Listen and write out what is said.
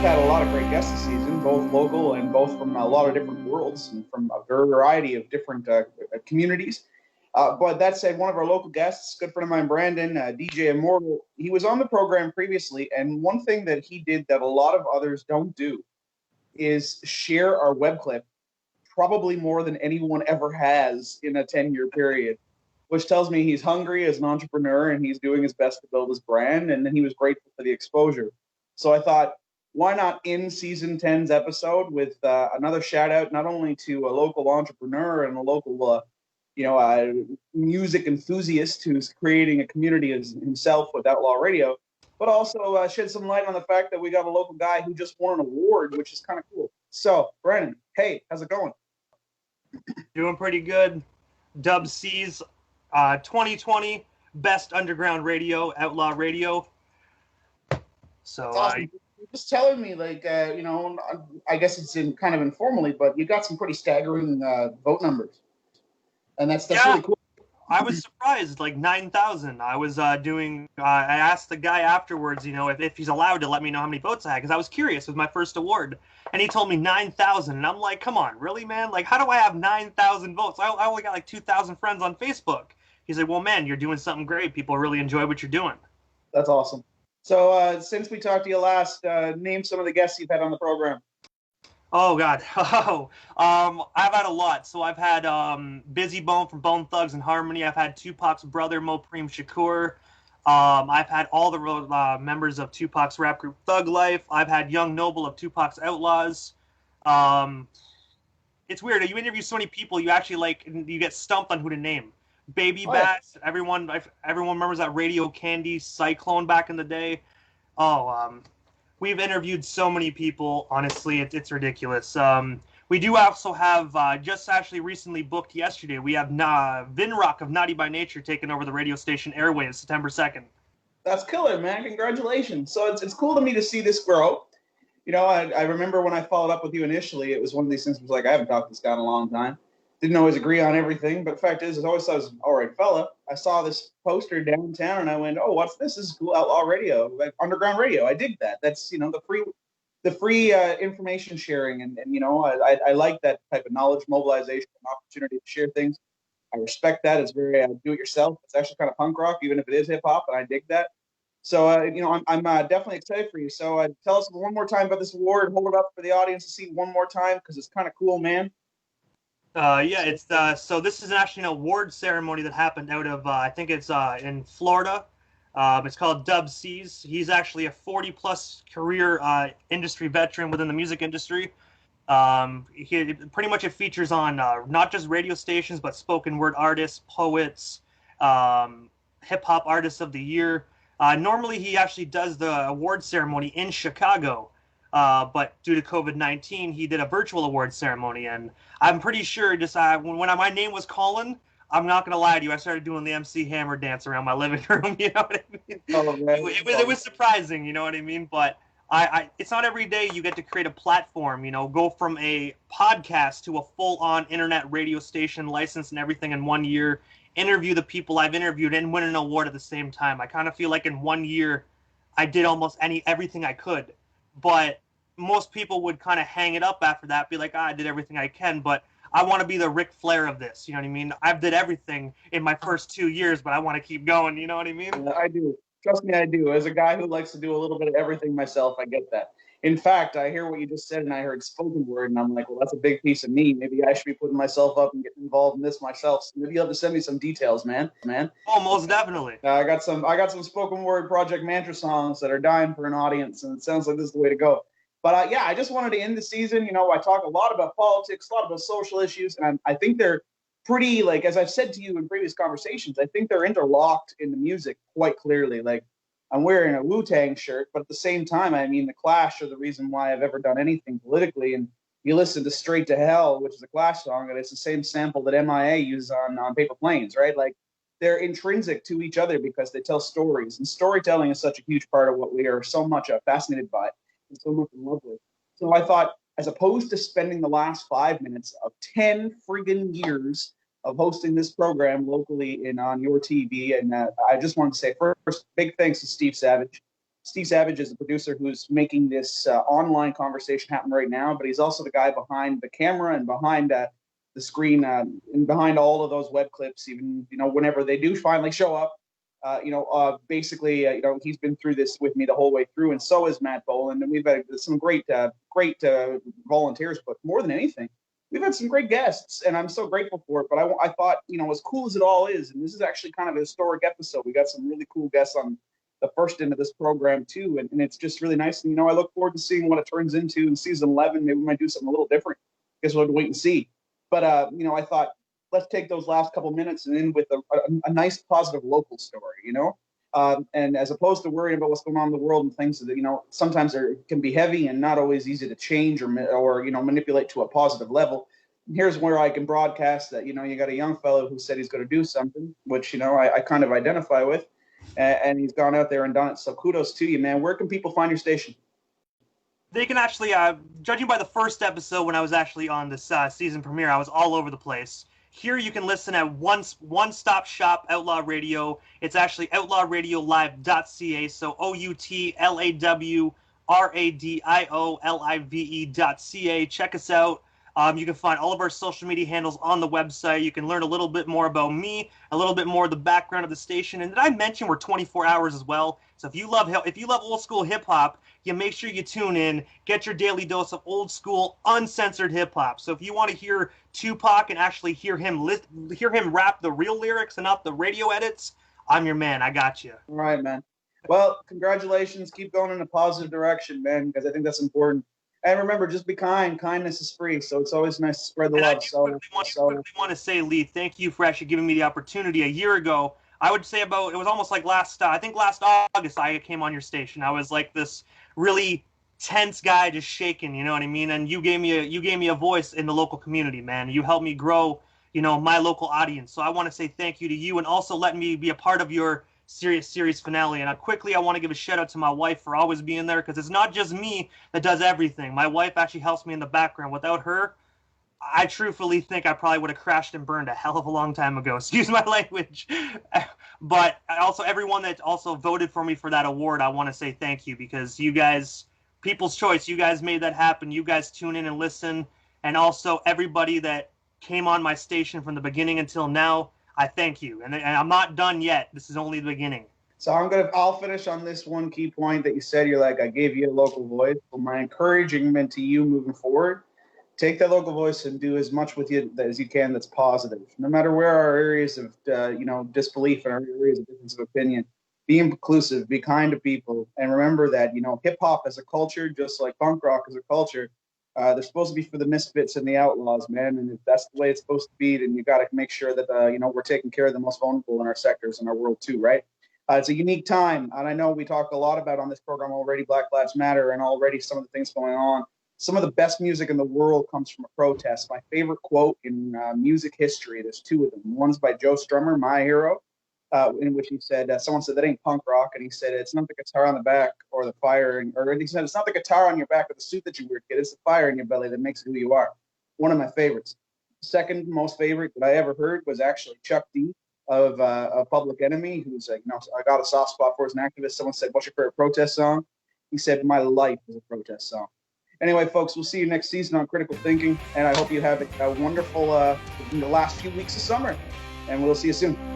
had a lot of great guests this season, both local and both from a lot of different worlds and from a variety of different communities. But that said, one of our local guests, good friend of mine, Brandon, DJ Immortal, he was on the program previously, and one thing that he did that a lot of others don't do is share our web clip, probably more than anyone ever has in a 10-year period, which tells me he's hungry as an entrepreneur and he's doing his best to build his brand, and then he was grateful for the exposure. So I thought, why not end season 10's episode with another shout out, not only to a local entrepreneur and a local music enthusiast who's creating a community as himself with Outlaw Radio, but also shed some light on the fact that we got a local guy who just won an award, which is kind of cool. So, Brandon, hey, how's it going? Doing pretty good. Dubceez 2020 Best Underground Radio, Outlaw Radio. So that's awesome. You're just telling me, I guess it's in kind of informally, but you got some pretty staggering vote numbers. And that's really cool. I was surprised, like 9,000. I was I asked the guy afterwards, if he's allowed to let me know how many votes I had, because I was curious. It was my first award. And he told me 9,000. And I'm like, come on, really, man? Like, how do I have 9,000 votes? I only got like 2,000 friends on Facebook. He's like, well, man, you're doing something great. People really enjoy what you're doing. That's awesome. So since we talked to you last, name some of the guests you've had on the program. Oh, God. I've had a lot. So I've had Busy Bone from Bone Thugs and Harmony. I've had Tupac's brother, Mopreem Shakur. I've had all the members of Tupac's rap group Thug Life. I've had Young Noble of Tupac's Outlaws. It's weird. You interview so many people, you actually you get stumped on who to name. Baby Bass. Everyone remembers that Radio Candy Cyclone back in the day. We've interviewed so many people. Honestly, it's ridiculous. We do also have, just actually recently booked yesterday, we have Vinrock of Naughty by Nature taking over the radio station airwaves September 2nd. That's killer, man. Congratulations. So it's cool to me to see this grow. I remember when I followed up with you initially, it was one of these things, I haven't talked to this guy in a long time. Didn't always agree on everything, but the fact is, I always thought he was an all right fella. I saw this poster downtown, and I went, "Oh, what's this? This is cool, Outlaw Radio, like underground radio." I dig that. That's the free information sharing, and I like that type of knowledge mobilization and opportunity to share things. I respect that. It's very do it yourself. It's actually kind of punk rock, even if it is hip hop, and I dig that. So I'm definitely excited for you. So tell us one more time about this award. Hold it up for the audience to see one more time because it's kind of cool, man. It's so this is actually an award ceremony that happened out of I think it's in Florida. It's called Dubceez. He's actually a 40-plus career industry veteran within the music industry. It features on not just radio stations but spoken word artists, poets, hip hop artists of the year. Normally he actually does the award ceremony in Chicago. But due to COVID-19, he did a virtual award ceremony, and I'm pretty sure when my name was calling, I'm not gonna lie to you, I started doing the MC Hammer dance around my living room. You know what I mean? Oh, man. It was surprising, you know what I mean? But it's not every day you get to create a platform, go from a podcast to a full-on internet radio station, license and everything in 1 year, interview the people I've interviewed, and win an award at the same time. I kind of feel like in 1 year, I did almost everything I could, but most people would kind of hang it up after that, be like, I did everything I can, but I want to be the Ric Flair of this, you know what I mean? I've did everything in my first 2 years, but I want to keep going, you know what I mean? I do. Trust me, I do. As a guy who likes to do a little bit of everything myself, I get that. In fact, I hear what you just said, and I heard spoken word, and I'm like, well, that's a big piece of me. Maybe I should be putting myself up and getting involved in this myself. So maybe you'll have to send me some details, man. Oh, most definitely. I got some spoken word Project Mantra songs that are dying for an audience, and it sounds like this is the way to go. But I just wanted to end the season. I talk a lot about politics, a lot about social issues, and I think they're pretty, as I've said to you in previous conversations, I think they're interlocked in the music quite clearly. I'm wearing a Wu-Tang shirt, but at the same time, the Clash are the reason why I've ever done anything politically. And you listen to Straight to Hell, which is a Clash song, and it's the same sample that MIA uses on Paper Planes, right? They're intrinsic to each other because they tell stories, and storytelling is such a huge part of what we are so much fascinated by and so much in love with. So I thought, as opposed to spending the last 5 minutes of 10 friggin' years of hosting this program locally on YourTV, and I just wanted to say first, big thanks to Steve Savage. Steve Savage is the producer who's making this online conversation happen right now, but he's also the guy behind the camera and behind the screen and behind all of those web clips, even, whenever they do finally show up. Basically, he's been through this with me the whole way through, and so is Matt Boland, and we've had some great volunteers, but more than anything, we've had some great guests, and I'm so grateful for it. But I thought, as cool as it all is, and this is actually kind of a historic episode, we got some really cool guests on the first end of this program too, and it's just really nice. And I look forward to seeing what it turns into in season 11. Maybe we might do something a little different. Guess we'll have to wait and see. But I thought, let's take those last couple minutes and end with a nice positive local story, and as opposed to worrying about what's going on in the world and things that, sometimes can be heavy and not always easy to change or manipulate to a positive level. Here's where I can broadcast that, you got a young fellow who said he's going to do something, which, I kind of identify with, and he's gone out there and done it. So kudos to you, man. Where can people find your station? They can actually, judging by the first episode when I was actually on this season premiere, I was all over the place. Here you can listen at one-stop shop Outlaw Radio. It's actually outlawradiolive.ca, so outlawradiolive.ca. Check us out. You can find all of our social media handles on the website. You can learn a little bit more about me, a little bit more of the background of the station. And did I mention we're 24 hours as well? So if you love old school hip hop, you make sure you tune in, get your daily dose of old school uncensored hip hop. So if you want to hear Tupac and actually hear him rap the real lyrics and not the radio edits, I'm your man. I got you. All right, man. Well, congratulations. Keep going in a positive direction, man, because I think that's important. And remember, just be kind. Kindness is free, so it's always nice to spread the love. I quickly want to say, Leigh, thank you for actually giving me the opportunity. A year ago, I would say it was almost like last August I came on your station. I was like this really tense guy just shaking, you know what I mean? And you gave me a voice in the local community, man. You helped me grow, my local audience. So I want to say thank you to you, and also letting me be a part of your series finale. And I want to give a shout out to my wife for always being there, because it's not just me that does everything. My wife actually helps me in the background. Without her, I truthfully think I probably would have crashed and burned a hell of a long time ago. Excuse my language. But also everyone that also voted for me for that award, I want to say thank you, because you guys, people's choice, you guys made that happen. You guys tune in and listen. And also everybody that came on my station from the beginning until now, I thank you. And I'm not done yet. This is only the beginning. So I'll finish on this one key point that you said. You're like, I gave you a local voice. Well, my encouragement to you moving forward, take that local voice and do as much with you as you can that's positive. No matter where our areas of disbelief and our areas of difference of opinion, be inclusive, be kind to people, and remember that hip hop as a culture, just like punk rock as a culture, they're supposed to be for the misfits and the outlaws, man. And if that's the way it's supposed to be, then you got to make sure that we're taking care of the most vulnerable in our sectors in our world too, right? It's a unique time, and I know we talk a lot about on this program already Black Lives Matter, and already some of the things going on. Some of the best music in the world comes from a protest. My favorite quote in music history, there's two of them. One's by Joe Strummer, my hero, in which he said, someone said, that ain't punk rock. And he said, it's not the guitar on the back or the fire. Or he said, it's not the guitar on your back or the suit that you wear, kid. It's the fire in your belly that makes who you are. One of my favorites. Second most favorite that I ever heard was actually Chuck D of Public Enemy, who's I got a soft spot for as an activist. Someone said, what's your favorite protest song? He said, my life is a protest song. Anyway, folks, we'll see you next season on Critical Thinking, and I hope you have a wonderful the last few weeks of summer, and we'll see you soon.